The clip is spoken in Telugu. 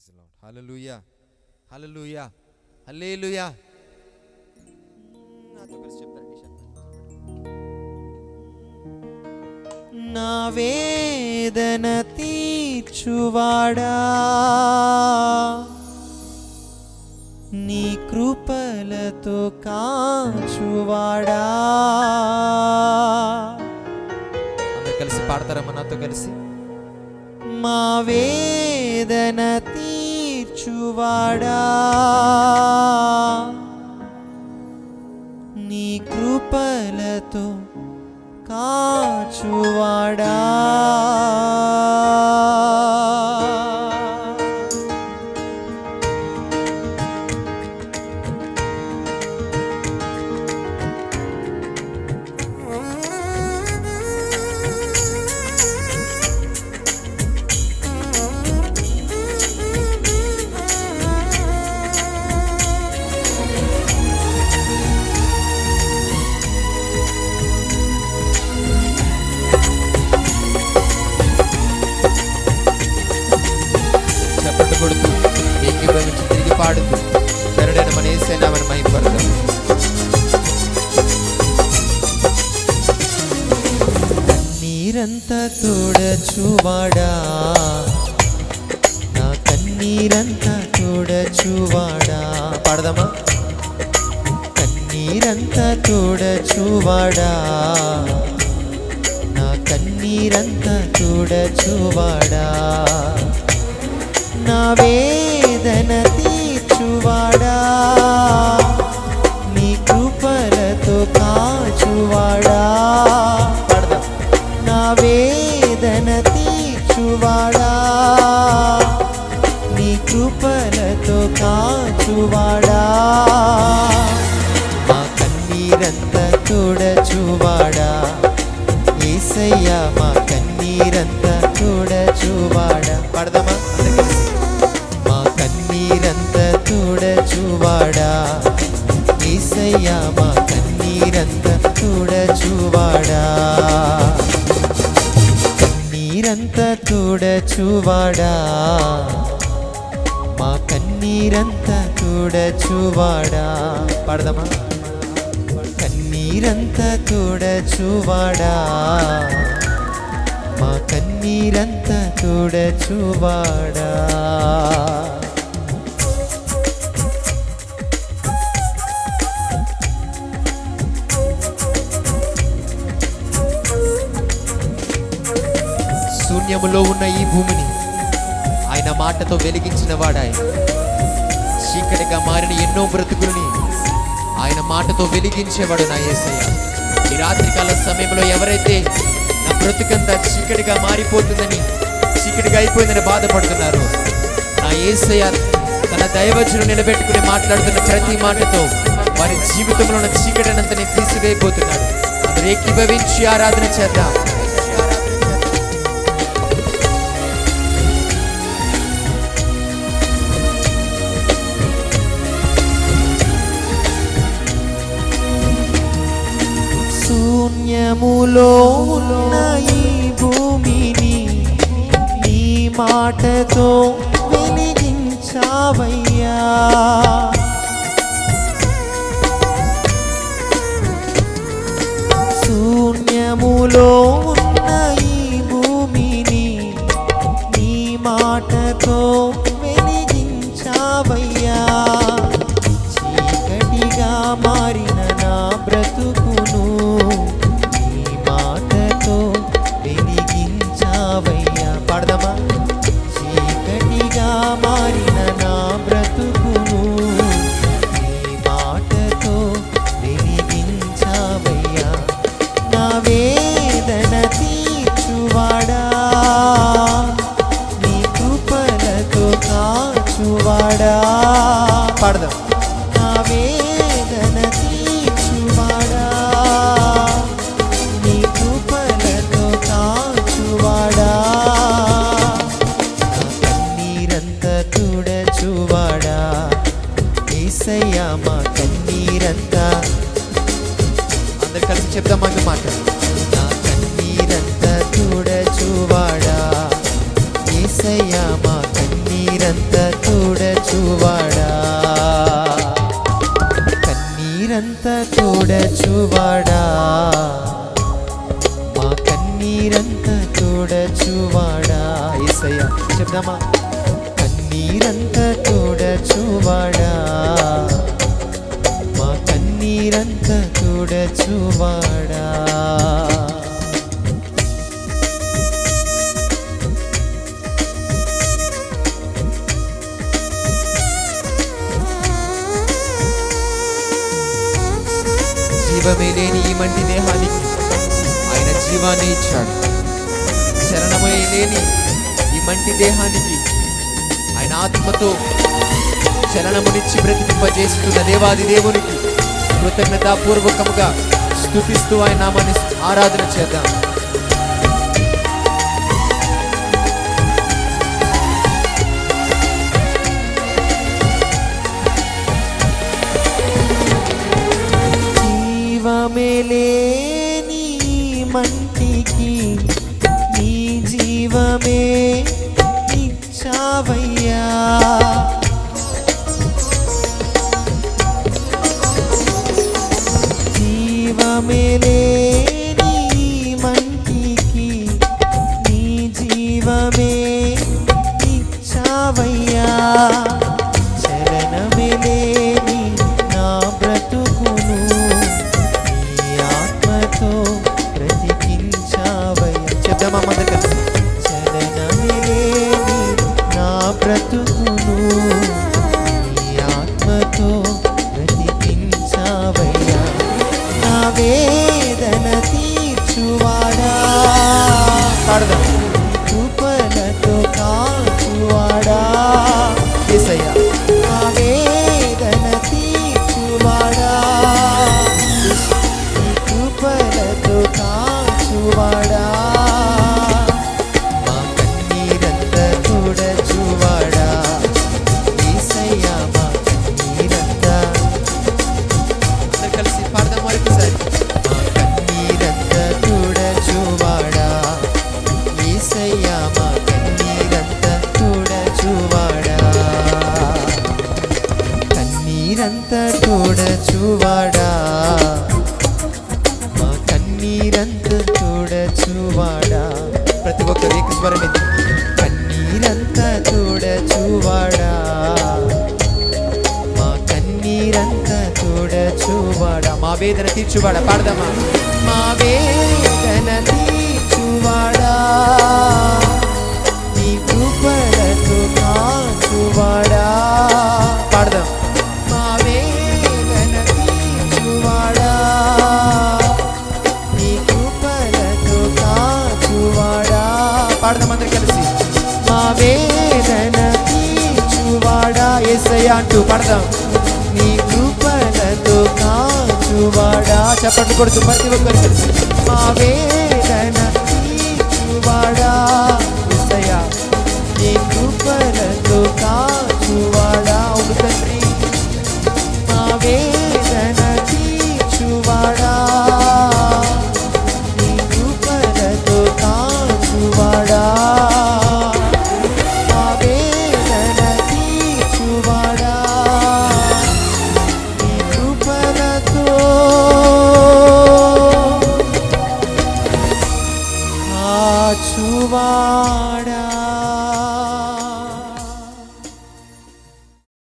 Praise the Lord. Hallelujah, hallelujah, hallelujah. నాతో కలిసి చెప్తారండి. నా వేదన తీర్చువాడా, నీ కృపలతో కాచువాడా. అందరు కలిసి పాడతారమ్మా నాతో కలిసి. మా వేదన తీర్చువాడా, నీ కృపలతో కాచువాడా. చప్పట్లు కొడుతూ ఏకీభవించి తిరిగి పాడుతూ ధనుడైన మన యేసయ్య నామమున మహిమపడదాం. కన్నీరంతా తోడచువాడా, నా కన్నీరంతా తోడచువాడా. పాడదామా. కన్నీరంతా తోడచువాడా, నా కన్నీరంతా తోడచువాడా. నా వేదన తీర్చువాడా, నీ కృపలతో కాచువాడా. పాడదాం. నా వేదన తీర్చువాడా, నీ కృపలతో కాచువాడా. మా కన్నీరంతా తోడచువాడా, యేసయ్యా మా కన్నీరంతా తోడచువాడా. పాడదామా. మా కన్నీరంతా తోడచువాడా, యేసయ్యా మా కన్నీరంతా తోడచువాడా. కన్నీరంతా తోడచువాడా, మా కన్నీరంతా తోడచువాడా. పాడదామా. కన్నీరంతా తోడచువాడా, మా కన్నీరంతా తోడచువాడా. శూన్యములో ఉన్న ఈ భూమిని ఆయన మాటతో వెలిగించిన వాడాయన. చీకటిగా మారిన ఎన్నో బ్రతుకుల్ని ఆయన మాటతో వెలిగించేవాడు నా యేసయ్య. ఈ రాత్రికాల సమయంలో ఎవరైతే నా బ్రతుకంతా చీకటిగా మారిపోతుందని, చీకటిగా అయిపోయిందని బాధపడుతున్నారు, నా యేసయ్య తన దైవజనుని నిలబెట్టుకుని మాట్లాడుతున్న ప్రతి మాటతో వారి జీవితంలో ఉన్న చీకటినంతని తీసివేయబోతున్నాడు. అందరూ ఏకీభవించి ఆరాధన చేద్దాం. శూన్యములో ఉన్న ఈ భూమిని నీ మాటతో వెలిగించావయ్యా. శూన్యములో ఉన్న ఈ భూమిని నీ మాటతో వెలిగించావయ్యా. చీకటిగా మారిన నా బ్రతుకును నీ మాటతో వెలిగించావయ్యా. పాడదామా. చీకటిగా మారిన నా బ్రతుకును నీ మాటతో వెలిగించావయ్యా. నా వేదన తీర్చువాడా, నీ కృపలతో కాచువాడా. పాడదాం. నా వేదన తీర్చువాడా, నీ కృపలతో కాచువాడా. నా కన్నీరంతా తుడచువాడా, యేసయ్యా మా కన్నీరంతా. అందరు కలిసి చెప్దాం మాకు మాట. నా కన్నీరంతా తుడచువాడా, యేసయ్యా మా కన్నీరంతా కన్నీరంత తుడచువాడా కన్నీరంత తుడచువాడా మా కన్నీరంత తుడచువాడా యేసయ్యా చెప్దామా కన్నీరంత తుడచువాడా మా కన్నీరంత తుడచువాడా జీవమే లేని ఈ మంటి దేహానికి ఆయన జీవాన్ని ఇచ్చాడు. చలనమే లేని ఈ మంటి దేహానికి ఆయన ఆత్మతో చలనమునిచ్చి బ్రతికింపజేస్తున్న దేవాది దేవునికి కృతజ్ఞతాపూర్వకముగా స్తుతిస్తూ ఆయన నామాన్ని ఆరాధన చేద్దాం. జీవమేలేని మంటికి నీ జీవమే ఇచ్చావయ్యా జీవమేలేని మంటికి నీ జీవమే ఇచ్చావయ్యా చలనమేలేని నా బ్రతుకును బ్రతికించావయ్యా చెప్దామా మందరు కలిసి చలనమేలేని నా బ్రతుకును నీ ఆత్మతో బ్రతికించావయ్యా నా వేదన తీర్చువాడా పాడదాం. కృపలతో కాచువాడా యేసయ్యా నా వేదన తీర్చువాడా కృపలతో కాచువాడా మా కన్నీరంత తుడచువాడా యేసయ్యా మా కన్నీరంత అందరు కలిసి పాడదాం మరొకసారి. మా కన్నీరంత తుడచువాడా యేసయ్యా మా కన్నీరంత తుడచువాడా కన్నీరంత తుడచువాడా మా కన్నీరంత తుడచువాడా ప్రతి ఒక్కరు ఏకస్వరం ఎత్తి కన్నీరంత తుడచువాడా మా కన్నీరంత తుడచువాడా మా వేదన తీర్చువాడా పాడదామా. మా వేదన తీర్చువాడా నీ కృపలతో కాచువాడా పాడదాం. మా వేదన తీర్చువాడా నీ కృపలతో కాచువాడా పాడదాం అందరు కలిసి. మా వేదన తీర్చువాడా యేసయ్యా అంటూ పాడదాం. నీ కృపలతో కాచువాడా చప్పట్లు కొడుతూ ప్రతి ఒక్కరు కలిసి మా వేదన తీర్చువాడా